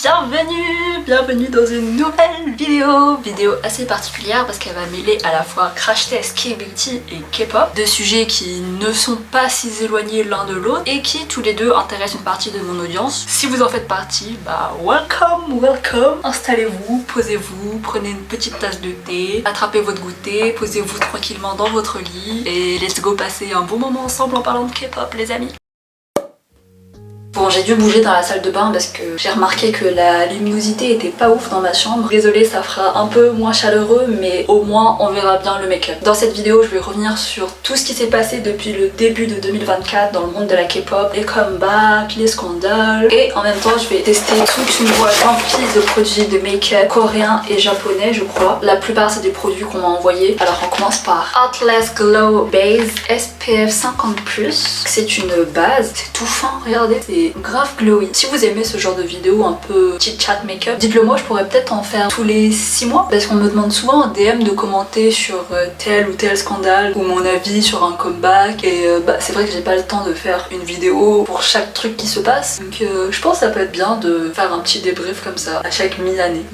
Bienvenue dans une nouvelle vidéo assez particulière parce qu'elle va mêler à la fois crash test, K-beauty et K-pop, deux sujets qui ne sont pas si éloignés l'un de l'autre et qui tous les deux intéressent une partie de mon audience. Si vous en faites partie, bah welcome, installez-vous, posez-vous, prenez une petite tasse de thé, attrapez votre goûter, posez-vous tranquillement dans votre lit et let's go passer un bon moment ensemble en parlant de K-pop les amis. Bon, j'ai dû bouger dans la salle de bain parce que j'ai remarqué que la luminosité était pas ouf dans ma chambre. Désolée, ça fera un peu moins chaleureux, mais au moins on verra bien le make-up. Dans cette vidéo, je vais revenir sur tout ce qui s'est passé depuis le début de 2024 dans le monde de la K-pop, les comebacks, les scandales, et en même temps je vais tester toute une boîte remplie de produits de make-up coréens et japonais, je crois. La plupart c'est des produits qu'on m'a envoyés. Alors on commence par Artless Glow Base SPF 50+. C'est une base, c'est tout fin, regardez, c'est grave glowy. Si vous aimez ce genre de vidéo un peu chit chat make-up, dites-le moi, je pourrais peut-être en faire tous les 6 mois parce qu'on me demande souvent en DM de commenter sur tel ou tel scandale ou mon avis sur un comeback et c'est vrai que j'ai pas le temps de faire une vidéo pour chaque truc qui se passe, donc je pense que ça peut être bien de faire un petit débrief comme ça à chaque mi-année.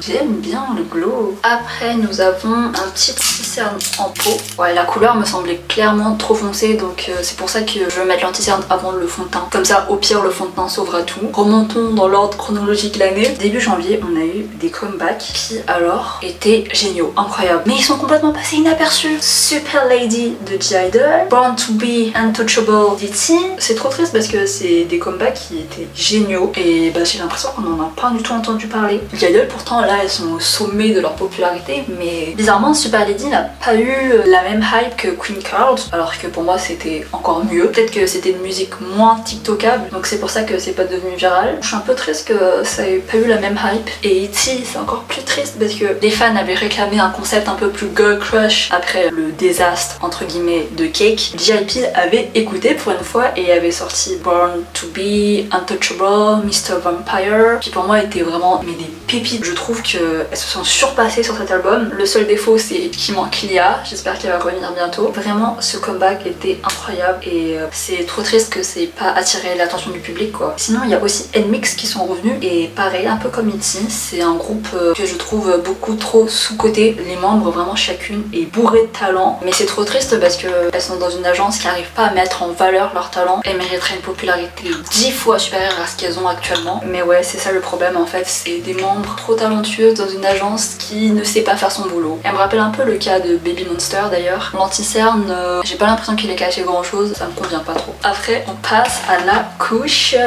J'aime bien le glow. Après nous avons un petit anti-cerne en peau. Ouais, la couleur me semblait clairement trop foncée, donc c'est pour ça que je vais mettre l'anti-cerne avant le fond de teint, comme ça au pire le fond de teint sauvera tout. Remontons dans l'ordre chronologique de l'année. Début janvier on a eu des comebacks qui alors étaient géniaux, incroyables, mais ils sont complètement passés inaperçus. Super Lady de G-Idol, Born to Be Untouchable d'ITZY. C'est trop triste parce que c'est des comebacks qui étaient géniaux et j'ai l'impression qu'on en a pas du tout entendu parler. G-Idol pourtant là elles sont au sommet de leur popularité, mais bizarrement Super Lady n'a pas eu la même hype que Queen Card, alors que pour moi c'était encore mieux. Peut-être que c'était une musique moins tiktokable, donc c'est pour ça que c'est pas devenu viral. Je suis un peu triste que ça ait pas eu la même hype. Et ITZY c'est encore plus triste parce que les fans avaient réclamé un concept un peu plus girl crush après le désastre entre guillemets de Cake. JYP avait écouté pour une fois et avait sorti Born to Be Untouchable, Mr. Vampire, qui pour moi était vraiment des pépites. Je trouve qu'elles se sont surpassées sur cet album. Le seul défaut c'est qu'il manque Lia, j'espère qu'elle va revenir bientôt. Vraiment ce comeback était incroyable et c'est trop triste que c'est pas attiré l'attention du public quoi. Sinon il y a aussi NMIXX qui sont revenus et pareil, un peu comme ITZY, c'est un groupe que je trouve beaucoup trop sous-coté. Les membres vraiment chacune est bourrée de talent, mais c'est trop triste parce que elles sont dans une agence qui n'arrive pas à mettre en valeur leur talent. Elles mériteraient une popularité 10 fois supérieure à ce qu'elles ont actuellement, mais ouais c'est ça le problème en fait, c'est des membres trop talentueux dans une agence qui ne sait pas faire son boulot. Elle me rappelle un peu le cas de Baby Monster d'ailleurs. L'anti-cerne, j'ai pas l'impression qu'il ait caché grand chose, ça me convient pas trop. Après on passe à la cushion,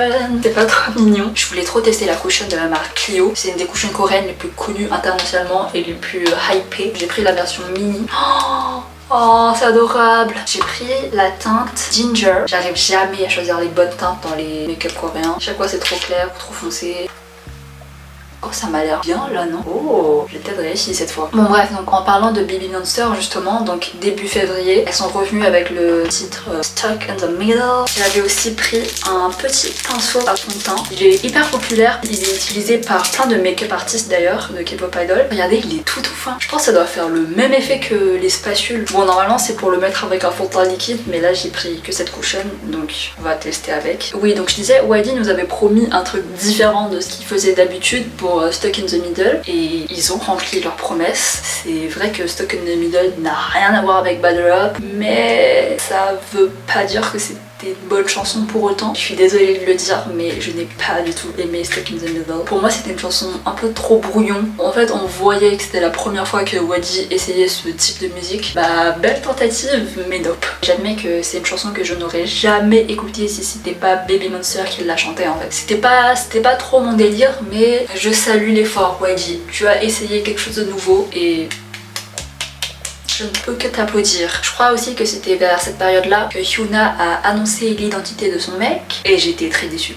c'est pas trop mignon. Je voulais trop tester la cushion de la marque Clio, c'est une des cushions coréennes les plus connues internationalement et les plus hypées. J'ai pris la version mini. Oh, c'est adorable. J'ai pris la teinte Ginger. J'arrive jamais à choisir les bonnes teintes dans les make-up coréens. Chaque fois c'est trop clair ou trop foncé. Oh ça m'a l'air bien là non? Oh, j'ai peut-être réussi cette fois. Bon bref, donc en parlant de Baby Monster justement, donc début février, elles sont revenues avec le titre Stuck in the Middle. J'avais aussi pris un petit pinceau à fond de teint. Il est hyper populaire, il est utilisé par plein de make-up artistes d'ailleurs, de K-pop idol. Regardez, il est tout fin. Je pense que ça doit faire le même effet que les spatules. Bon normalement c'est pour le mettre avec un fond de teint liquide, mais là j'ai pris que cette cushion, donc on va tester avec. Oui donc je disais, YG nous avait promis un truc différent de ce qu'il faisait d'habitude pour Stuck in the Middle et ils ont rempli leur promesse. C'est vrai que Stuck in the Middle n'a rien à voir avec Battle Up, mais ça veut pas dire que c'était une bonne chanson pour autant. Je suis désolée de le dire, mais je n'ai pas du tout aimé Stuck in the Middle. Pour moi c'était une chanson un peu trop brouillon. En fait on voyait que c'était la première fois que YG essayait ce type de musique. Belle tentative, mais nope. J'admets que c'est une chanson que je n'aurais jamais écoutée si c'était pas Baby Monster qui la chantait en fait. C'était pas trop mon délire, mais je salue l'effort YG. Tu as essayé quelque chose de nouveau et je ne peux que t'applaudir. Je crois aussi que c'était vers cette période-là que Hyuna a annoncé l'identité de son mec et j'étais très déçue.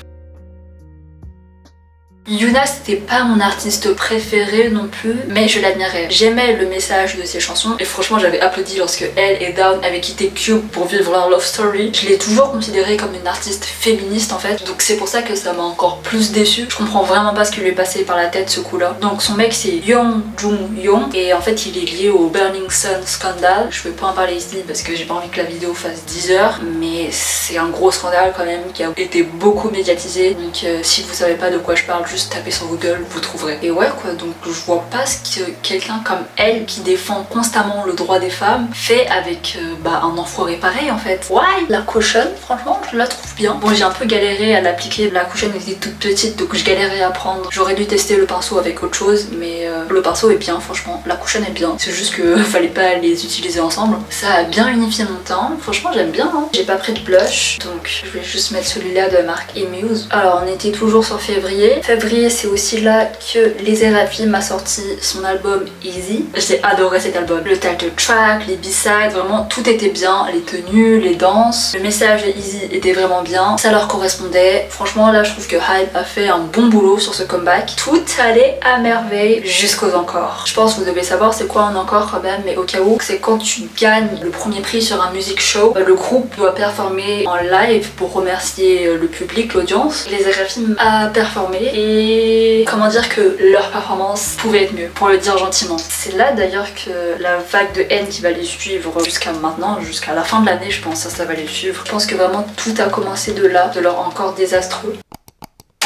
Hyuna c'était pas mon artiste préféré non plus, mais je l'admirais. J'aimais le message de ses chansons et franchement j'avais applaudi lorsque elle et Dawn avaient quitté Cube pour vivre leur love story. Je l'ai toujours considérée comme une artiste féministe en fait, donc c'est pour ça que ça m'a encore plus déçue. Je comprends vraiment pas ce qui lui est passé par la tête ce coup là. Donc son mec c'est Young Jung Young et en fait il est lié au Burning Sun scandale. Je vais pas en parler ici parce que j'ai pas envie que la vidéo fasse 10 heures, mais c'est un gros scandale quand même qui a été beaucoup médiatisé, donc si vous savez pas de quoi je parle, juste juste taper sur Google, vous trouverez. Et ouais quoi, donc je vois pas ce que quelqu'un comme elle, qui défend constamment le droit des femmes, fait avec un enfoiré pareil en fait. Ouais, la cochonne, franchement, je la trouve bien. Bon, j'ai un peu galéré à l'appliquer, la cochonne était toute petite, donc je galérais à prendre. J'aurais dû tester le pinceau avec autre chose, mais le pinceau est bien, franchement, la cochonne est bien. C'est juste que fallait pas les utiliser ensemble. Ça a bien unifié mon teint, franchement j'aime bien. Hein. J'ai pas pris de blush, donc je vais juste mettre celui-là de la marque Emuse. Alors on était toujours sur février. Février, c'est aussi là que Les Seraphim a sorti son album Easy. J'ai adoré cet album. Le title track, les B-sides, vraiment tout était bien. Les tenues, les danses. Le message de Easy était vraiment bien. Ça leur correspondait. Franchement là je trouve que Hybe a fait un bon boulot sur ce comeback. Tout allait à merveille jusqu'aux encores. Je pense que vous devez savoir c'est quoi un encore quand même, mais au cas où, c'est quand tu gagnes le premier prix sur un music show, le groupe doit performer en live pour remercier le public, l'audience. Les Seraphim a performé et comment dire que leur performance pouvait être mieux, pour le dire gentiment. C'est là d'ailleurs que la vague de haine qui va les suivre jusqu'à maintenant, jusqu'à la fin de l'année je pense, ça va les suivre. Je pense que vraiment tout a commencé de là, de leur encore désastreux.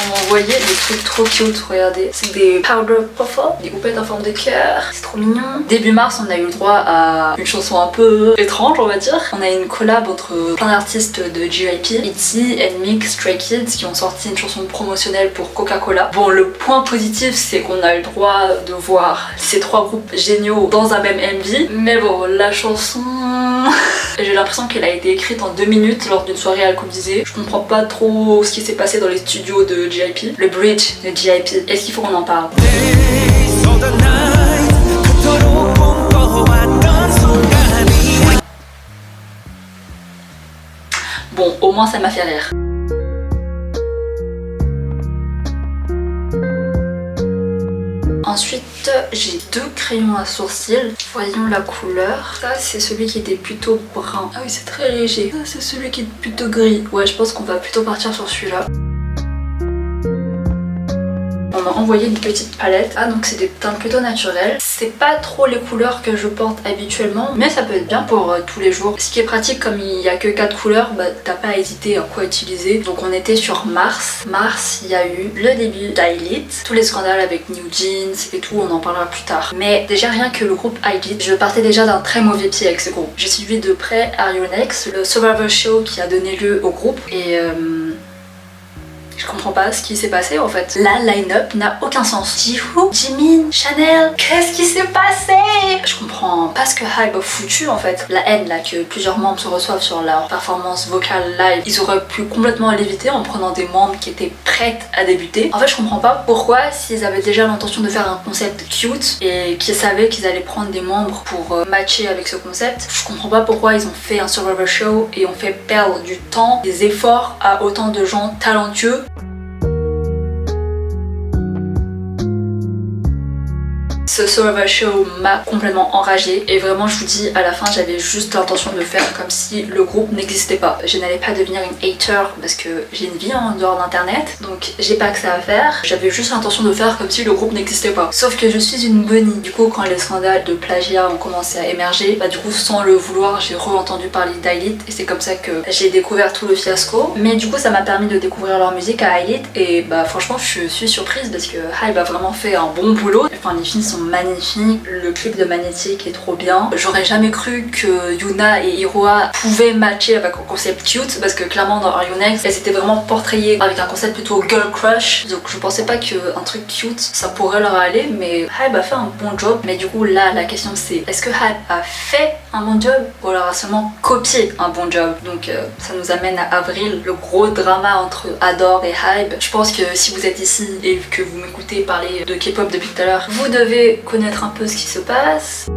On m'a envoyé des trucs trop cute, regardez. C'est des powder puffers, des houppettes en forme de cœur. C'est trop mignon. Début mars, on a eu le droit à une chanson un peu étrange, on va dire. On a une collab entre plein d'artistes de JYP, ITZY, NMIXX, Stray Kids qui ont sorti une chanson promotionnelle pour Coca-Cola. Bon, le point positif, c'est qu'on a eu le droit de voir ces trois groupes géniaux dans un même MV. Mais bon, la chanson... J'ai l'impression qu'elle a été écrite en 2 minutes lors d'une soirée alcoolisée. Je comprends pas trop ce qui s'est passé dans les studios de JYP. Le bridge de JYP, est-ce qu'il faut qu'on en parle? Bon, au moins ça m'a fait rire. Ensuite, j'ai 2 crayons à sourcils. Voyons la couleur. Ça, c'est celui qui était plutôt brun. Ah oui, c'est très léger. Ça, c'est celui qui est plutôt gris. Ouais, je pense qu'on va plutôt partir sur celui-là. On m'a envoyé une petite palette. Ah, donc c'est des teintes plutôt naturelles. C'est pas trop les couleurs que je porte habituellement, mais ça peut être bien pour tous les jours. Ce qui est pratique, comme il n'y a que 4 couleurs, bah t'as pas à hésiter à quoi utiliser. Donc on était sur mars. Mars, il y a eu le début d'I-LIT, tous les scandales avec New Jeans et tout, on en parlera plus tard. Mais déjà rien que le groupe I-LIT, je partais déjà d'un très mauvais pied avec ce groupe. J'ai suivi de près Are You Next, le Survivor Show qui a donné lieu au groupe, et je comprends pas ce qui s'est passé en fait. La line-up n'a aucun sens. Jiwoo, Jimin, Chanel, qu'est-ce qui s'est passé? Je comprends pas ce que Hybe a foutu en fait. La haine là que plusieurs membres se reçoivent sur leur performance vocale live, ils auraient pu complètement l'éviter en prenant des membres qui étaient prêtes à débuter. En fait je comprends pas pourquoi, s'ils avaient déjà l'intention de faire un concept cute et qu'ils savaient qu'ils allaient prendre des membres pour matcher avec ce concept, je comprends pas pourquoi ils ont fait un Survivor Show et ont fait perdre du temps, des efforts à autant de gens talentueux. Ce Survivor Show m'a complètement enragée et vraiment je vous dis à la fin j'avais juste l'intention de faire comme si le groupe n'existait pas. Je n'allais pas devenir une hater parce que j'ai une vie en dehors d'internet, donc j'ai pas que ça à faire. J'avais juste l'intention de faire comme si le groupe n'existait pas. Sauf que je suis une bunny. Du coup quand les scandales de plagiat ont commencé à émerger, bah du coup sans le vouloir j'ai re-entendu parler d'I-LIT et c'est comme ça que j'ai découvert tout le fiasco. Mais du coup ça m'a permis de découvrir leur musique à I-LIT et bah franchement je suis surprise parce que Hybe a vraiment fait un bon boulot. Enfin les filles sont magnifiques, le clip de Magnetic est trop bien. J'aurais jamais cru que Yuna et Iroha pouvaient matcher avec un concept cute parce que clairement dans Are You Next elles étaient vraiment portrayées avec un concept plutôt girl crush, donc je pensais pas qu'un truc cute ça pourrait leur aller, mais Hybe a fait un bon job. Mais du coup là la question c'est est-ce que Hybe a fait un bon job ou alors a seulement copié un bon job? Donc ça nous amène à avril, le gros drama entre Adore et Hybe. Je pense que si vous êtes ici et que vous m'écoutez parler de K-pop depuis tout à l'heure, vous devez connaître un peu ce qui se passe.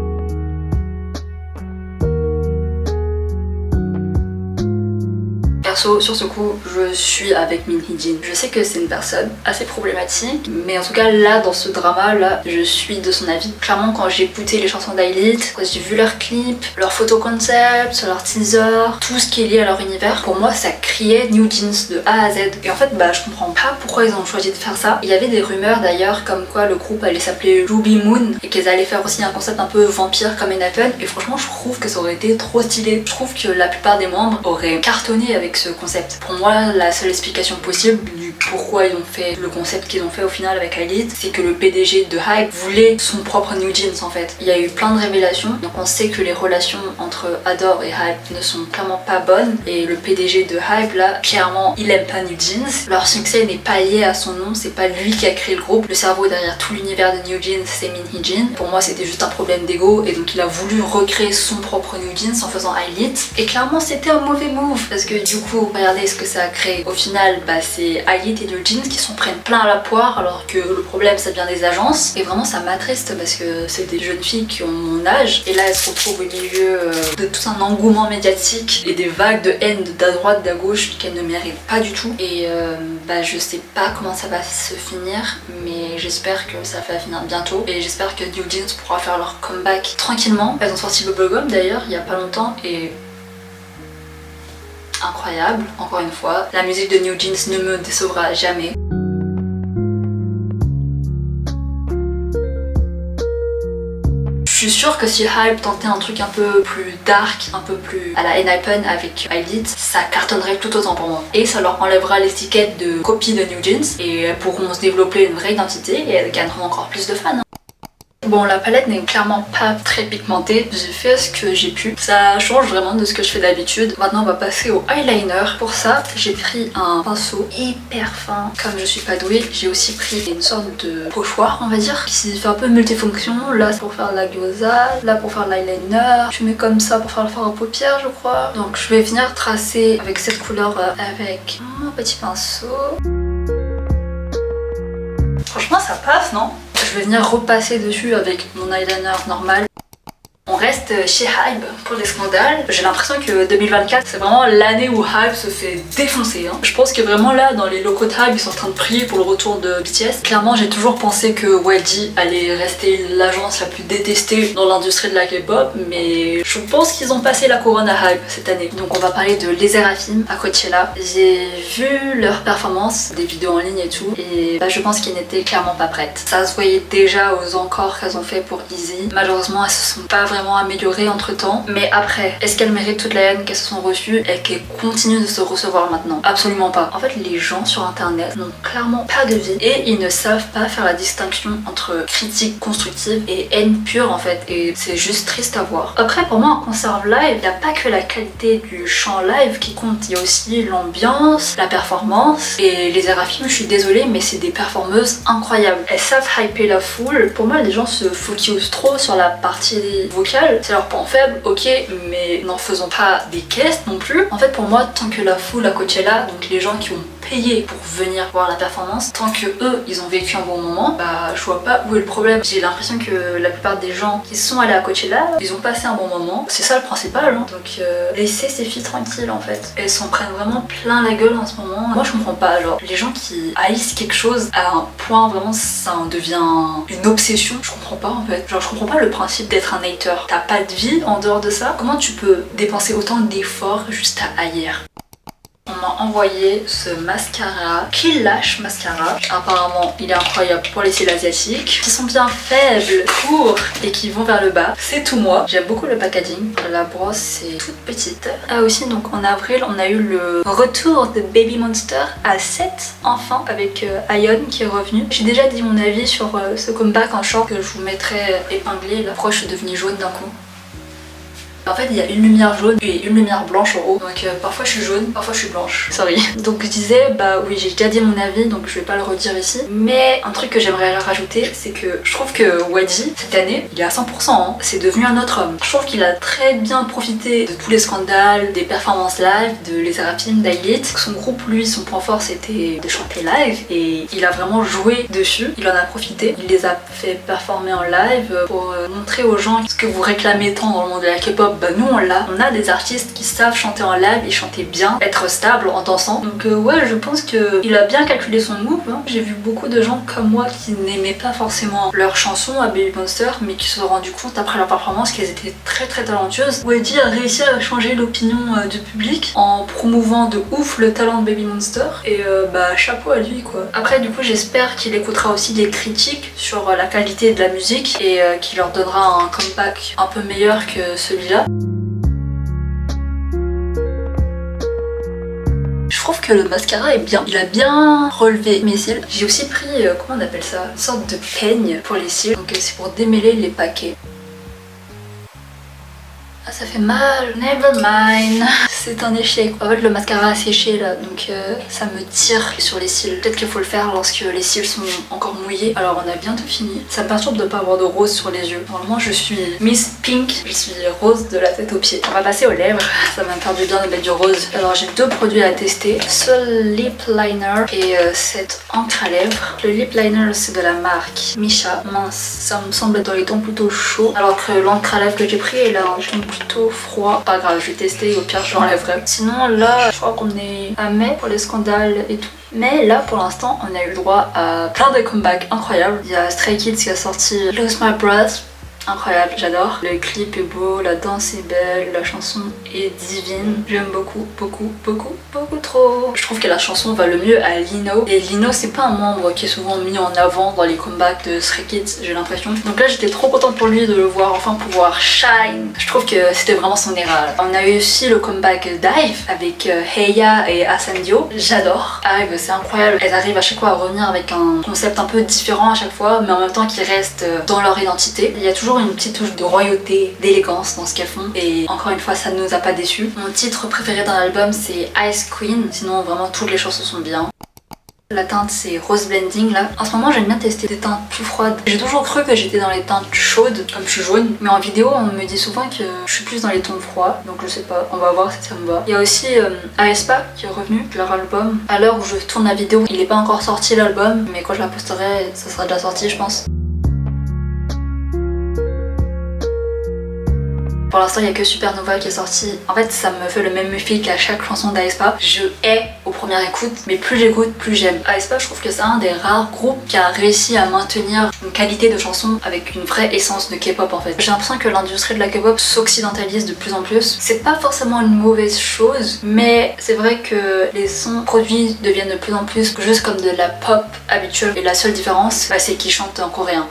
Perso, sur ce coup, je suis avec Min Hee-jin. Je sais que c'est une personne assez problématique, mais en tout cas là, dans ce drama là, je suis de son avis. Clairement, quand j'ai écouté les chansons d'I-LIT, quand j'ai vu leurs clips, leurs photos concept, leurs teasers, tout ce qui est lié à leur univers, pour moi ça criait New Jeans de A à Z. Et en fait, bah je comprends pas pourquoi ils ont choisi de faire ça. Il y avait des rumeurs d'ailleurs comme quoi le groupe allait s'appeler Ruby Moon et qu'ils allaient faire aussi un concept un peu vampire comme N.A.P.N. Et franchement, je trouve que ça aurait été trop stylé. Je trouve que la plupart des membres auraient cartonné avec ce concept. Pour moi, la seule explication possible, du pourquoi ils ont fait le concept qu'ils ont fait au final avec Elite, c'est que le PDG de Hype voulait son propre New Jeans en fait. Il y a eu plein de révélations, donc on sait que les relations entre Adore et Hype ne sont clairement pas bonnes, et le PDG de Hype là, clairement il aime pas New Jeans. Leur succès n'est pas lié à son nom, c'est pas lui qui a créé le groupe. Le cerveau derrière tout l'univers de New Jeans, c'est Min Hee Jin. Pour moi c'était juste un problème d'ego, et donc il a voulu recréer son propre New Jeans en faisant Elite, et clairement c'était un mauvais move parce que du coup regardez ce que ça a créé. Au final c'est Elite et New Jeans qui s'en prennent plein à la poire, alors que le problème ça vient des agences, et vraiment ça m'attriste parce que c'est des jeunes filles qui ont mon âge, et là elles se retrouvent au milieu de tout un engouement médiatique et des vagues de haine de droite, de gauche qu'elles ne méritent pas du tout, et je sais pas comment ça va se finir, mais j'espère que ça va finir bientôt, et j'espère que New Jeans pourra faire leur comeback tranquillement. Elles ont sorti Bubblegum d'ailleurs il y a pas longtemps, et incroyable, encore une fois. La musique de New Jeans ne me décevra jamais. Je suis sûre que si Hype tentait un truc un peu plus dark, un peu plus à la N.I.P.E.N avec Elite, ça cartonnerait tout autant pour moi. Et ça leur enlèvera l'étiquette de copie de New Jeans, et elles pourront se développer une vraie identité, et elles gagneront encore plus de fans. Bon, la palette n'est clairement pas très pigmentée, j'ai fait ce que j'ai pu. Ça change vraiment de ce que je fais d'habitude. Maintenant on va passer au eyeliner. Pour ça, j'ai pris un pinceau hyper fin. Comme je suis pas douée, j'ai aussi pris une sorte de pochoir, on va dire, qui fait un peu multifonction. Là c'est pour faire la gyoza, là pour faire l'eyeliner. Je mets comme ça pour faire le fard aux paupières, je crois. Donc je vais venir tracer avec cette couleur avec mon petit pinceau. Franchement ça passe, non? Je vais venir repasser dessus avec mon eyeliner normal. On reste chez Hype pour les scandales. J'ai l'impression que 2024 c'est vraiment l'année où Hype se fait défoncer. Je pense que vraiment là dans les locaux de Hype ils sont en train de prier pour le retour de BTS. Clairement j'ai toujours pensé que YG allait rester l'agence la plus détestée dans l'industrie de la K-pop, mais je pense qu'ils ont passé la couronne à Hype cette année. Donc on va parler de Les Seraphim à Coachella. J'ai vu leur performance, des vidéos en ligne et tout, et je pense qu'ils n'étaient clairement pas prêtes. Ça se voyait déjà aux encores qu'elles ont fait pour Easy. Malheureusement elles se sont pas vraiment améliorées entre temps, mais après, est-ce qu'elles méritent toute la haine qu'elles se sont reçues et qu'elles continuent de se recevoir maintenant? Absolument pas. En fait, les gens sur internet n'ont clairement pas de vie, et ils ne savent pas faire la distinction entre critique constructive et haine pure en fait, et c'est juste triste à voir. Après, pour moi, en concert live, il n'y a pas que la qualité du chant live qui compte, il y a aussi l'ambiance, la performance, et les Seraphim, je suis désolée, mais c'est des performeuses incroyables. Elles savent hyper la foule. Pour moi, les gens se focusent trop sur la partie vocale, c'est leur point faible, ok, mais n'en faisons pas des caisses non plus. En fait, pour moi, tant que la foule à Coachella, donc les gens qui ont payé pour venir voir la performance, tant que eux ils ont vécu un bon moment, je vois pas où est le problème. J'ai l'impression que la plupart des gens qui sont allés à Coachella, ils ont passé un bon moment, c'est ça le principal, donc laissez ces filles tranquilles en fait. Elles s'en prennent vraiment plein la gueule en ce moment. Moi je comprends pas, genre les gens qui haïssent quelque chose à un point vraiment ça en devient une obsession, je comprends pas en fait. Genre je comprends pas le principe d'être un hater. T'as pas de vie en dehors de ça, comment tu peux dépenser autant d'efforts juste à haïr? On m'a envoyé ce mascara, Kill Lash Mascara. Apparemment, il est incroyable pour les cils asiatiques qui sont bien faibles, courts et qui vont vers le bas. C'est tout moi. J'aime beaucoup le packaging. La brosse, c'est toute petite. Ah aussi, donc en avril, on a eu le retour de Baby Monster à 7, enfin, avec Ion qui est revenu. J'ai déjà dit mon avis sur ce comeback en short que je vous mettrai épinglé. Là, pourquoi je suis devenue jaune d'un coup? En fait il y a une lumière jaune et une lumière blanche en haut, donc parfois je suis jaune, parfois je suis blanche, sorry. Donc je disais, oui j'ai déjà dit mon avis donc je vais pas le redire ici, mais un truc que j'aimerais rajouter c'est que je trouve que YG cette année il est à 100%, c'est devenu un autre homme. Je trouve qu'il a très bien profité de tous les scandales, des performances live, de Les Seraphim, d'Elite. Son groupe lui, son point fort c'était de chanter live, et il a vraiment joué dessus, il en a profité, il les a fait performer en live pour montrer aux gens ce que vous réclamez tant dans le monde de la K-pop. Nous on l'a, on a des artistes qui savent chanter en live et chanter bien, être stable en dansant. Donc ouais, je pense qu'il a bien calculé son move. J'ai vu beaucoup de gens comme moi qui n'aimaient pas forcément leurs chansons à Baby Monster, mais qui se sont rendus compte après leur performance qu'elles étaient très très talentueuses. YG a réussi à changer l'opinion du public en promouvant de ouf le talent de Baby Monster, et chapeau à lui quoi. Après du coup j'espère qu'il écoutera aussi des critiques sur la qualité de la musique, et qu'il leur donnera un comeback un peu meilleur que celui-là. Je trouve que le mascara est bien. Il a bien relevé mes cils. J'ai aussi pris, comment on appelle ça, une sorte de peigne pour les cils. Donc c'est pour démêler les paquets. Ah, ça fait mal. Never mind. C'est un échec. En fait, le mascara a séché là, donc ça me tire sur les cils. Peut-être qu'il faut le faire lorsque les cils sont encore mouillés. Alors, on a bientôt fini. Ça me perturbe de ne pas avoir de rose sur les yeux. Normalement, je suis Miss Pink. Je suis rose de la tête aux pieds. On va passer aux lèvres. Ça va me faire du bien de mettre du rose. Alors, j'ai deux produits à tester. Ce lip liner et cette encre à lèvres. Le lip liner, c'est de la marque Misha. Mince, ça me semble être dans les tons plutôt chauds. Alors que l'encre à lèvres que j'ai pris, elle a un ton plutôt froid. Pas grave, je vais tester, au pire je l'enlèverai. Sinon là, je crois qu'on est à mai pour les scandales et tout. Mais là pour l'instant, on a eu le droit à plein de comebacks incroyables. Il y a Stray Kids qui a sorti Lose My Breath. Incroyable, j'adore. Le clip est beau, la danse est belle, la chanson est divine. J'aime beaucoup, beaucoup, beaucoup, beaucoup trop. Je trouve que la chanson va le mieux à Lino. Et Lino, c'est pas un membre qui est souvent mis en avant dans les comebacks de Stray Kids, j'ai l'impression. Donc là, j'étais trop contente pour lui de le voir enfin pouvoir shine. Je trouve que c'était vraiment son era. On a eu aussi le comeback d'Ive avec Heya et Asandio. J'adore. Ive, c'est incroyable. Elles arrivent à chaque fois à revenir avec un concept un peu différent à chaque fois, mais en même temps qui reste dans leur identité. Il y a toujours une petite touche de royauté, d'élégance dans ce qu'elles font et encore une fois ça ne nous a pas déçus. Mon titre préféré dans l'album c'est Ice Queen, sinon vraiment toutes les chansons sont bien. La teinte c'est Rose Blending là. En ce moment j'aime bien tester des teintes plus froides. J'ai toujours cru que j'étais dans les teintes chaudes comme je suis jaune, mais en vidéo on me dit souvent que je suis plus dans les tons froids, donc je sais pas, on va voir si ça me va. Il y a aussi aespa qui est revenu, leur album. À l'heure où je tourne la vidéo, il est pas encore sorti l'album, mais quand je la posterai ça sera déjà sorti je pense. Pour l'instant, il n'y a que Supernova qui est sorti. En fait, ça me fait le même effet qu'à chaque chanson d'Aespa. Je hais au premier écoute, mais plus j'écoute, plus j'aime. Aespa, je trouve que c'est un des rares groupes qui a réussi à maintenir une qualité de chanson avec une vraie essence de K-pop en fait. J'ai l'impression que l'industrie de la K-pop s'occidentalise de plus en plus. C'est pas forcément une mauvaise chose, mais c'est vrai que les sons produits deviennent de plus en plus juste comme de la pop habituelle. Et la seule différence, c'est qu'ils chantent en coréen.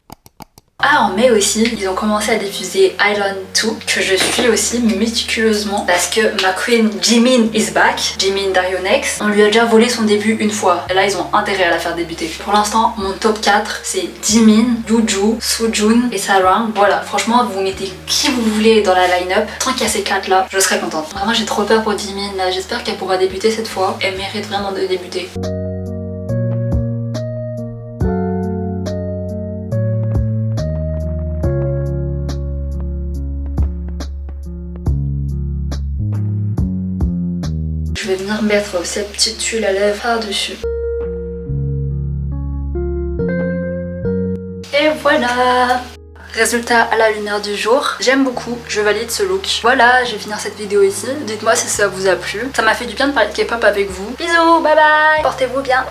Ah, en mai aussi, ils ont commencé à diffuser Island 2, que je suis aussi méticuleusement parce que ma queen Jimin is back, Jimin Daryonex. On lui a déjà volé son début une fois, et là ils ont intérêt à la faire débuter. Pour l'instant, mon top 4, c'est Jimin, Yuju, Sujun et Sarang. Voilà, franchement, vous mettez qui vous voulez dans la line-up. Tant qu'il y a ces 4 là, je serai contente. Vraiment, j'ai trop peur pour Jimin, là, j'espère qu'elle pourra débuter cette fois. Elle mérite vraiment de débuter. Je vais venir mettre cette petite tuile à lèvres par-dessus. Et voilà! Résultat à la lumière du jour. J'aime beaucoup, je valide ce look. Voilà, je vais finir cette vidéo ici. Dites-moi si ça vous a plu. Ça m'a fait du bien de parler de K-pop avec vous. Bisous, bye bye! Portez-vous bien!